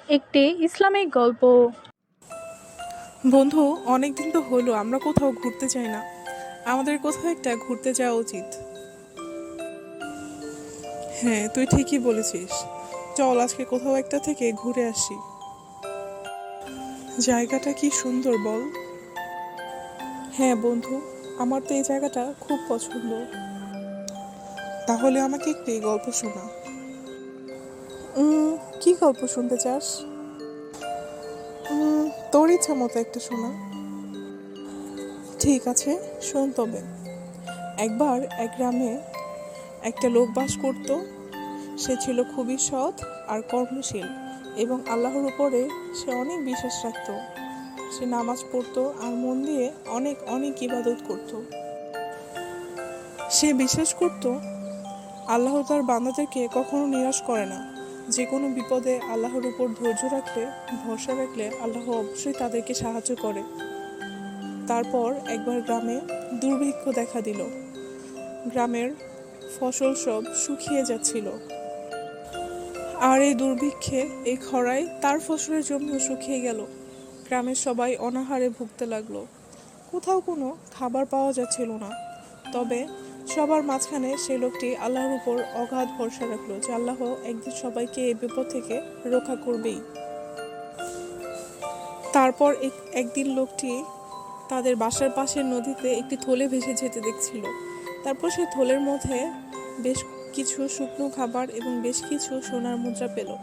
একটি ইসলামিক গল্প। বন্ধু, অনেকদিন তো হলো আমরা কোথাও ঘুরতে যাই না। আমাদের কোথাও একটা ঘুরতে যাওয়া উচিত। হ্যাঁ, তুই ঠিকই বলেছিস। চল আজকে কোথাও একটা থেকে ঘুরে আসি। জায়গাটা কি সুন্দর বল। হ্যাঁ বন্ধু, আমার তো এই জায়গাটা খুব পছন্দ। তাহলে আমাকে একটি গল্প শোনা। কি গল্প শুনতে চাস? তোর ইচ্ছা মতো একটা শোনা। ঠিক আছে, শোন তবে। একবার এক গ্রামে একটা লোক বাস করত। সে ছিল খুবই সৎ আর কর্মশীল এবং আল্লাহর উপরে সে অনেক বিশ্বাস রাখত। সে নামাজ পড়তো আর মন দিয়ে অনেক অনেক ইবাদত করত। সে বিশ্বাস করত আল্লাহ তার বান্দাদেরকে কখনো নিরাশ করে না। যে কোনো বিপদে আল্লাহর উপর ধৈর্য রাখলে, ভরসা রাখলে আল্লাহ অবশ্যই তাদেরকে সাহায্য করে। তারপর একবার গ্রামে দুর্ভিক্ষ দেখা দিল। গ্রামের ফসল সব শুকিয়ে যাচ্ছিল। আর এই দুর্ভিক্ষে, এই খরায় তার ফসলের জমিও শুকিয়ে গেল। গ্রামের সবাই অনাহারে ভুগতে লাগলো। কোথাও কোনো খাবার পাওয়া যাচ্ছিল না। তবে সবার মাঝখানে সেই লোকটি আল্লাহর উপর অগাধ ভরসা রাখলো যে আল্লাহ একদিন সবাইকে এই বিপদ থেকে রক্ষা করবেই। তারপর একদিন লোকটি তাদের বাসার পাশের নদীতে একটি থলে ভেসে যেতে দেখছিল। তারপর সেই থলের মধ্যে বেশ কিছু শুকনো খাবার এবং বেশ কিছু সোনার মুদ্রা পেল।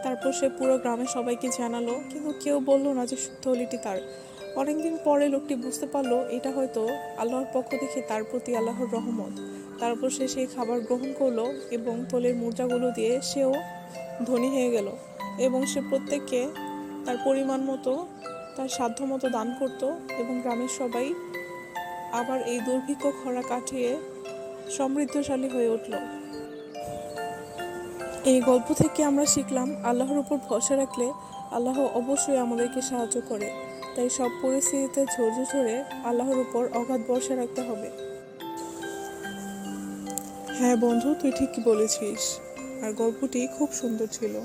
তারপর সে পুরো গ্রামের সবাইকে জানালো, কিন্তু কেউ বললো না যে থলিটি তার। অনেকদিন পরে লোকটি বুঝতে পারলো এটা হয়তো আল্লাহর পক্ষ থেকে তার প্রতি আল্লাহর রহমত। তারপর সে সেই খাবার গ্রহণ করলো এবং থলের মুদ্রাগুলো দিয়ে সেও ধনী হয়ে গেল এবং সে প্রত্যেককে তার পরিমাণ মতো, তার সাধ্য মতো দান করত এবং গ্রামের সবাই আবার এই দুর্ভিক্ষ খরা কাটিয়ে সমৃদ্ধশালী হয়ে উঠল। এই গল্প থেকে আমরা শিখলাম আল্লাহর উপর ভরসা রাখলে আল্লাহ অবশ্যই আমাদেরকে সাহায্য করে। তাই সব পরিস্থিতিতে ধৈর্য ধরে আল্লাহর উপর অগাধ ভরসা রাখতে হবে। হ্যাঁ বন্ধু, তুই ঠিকই বলেছিস। আর গল্পটি খুব সুন্দর ছিল।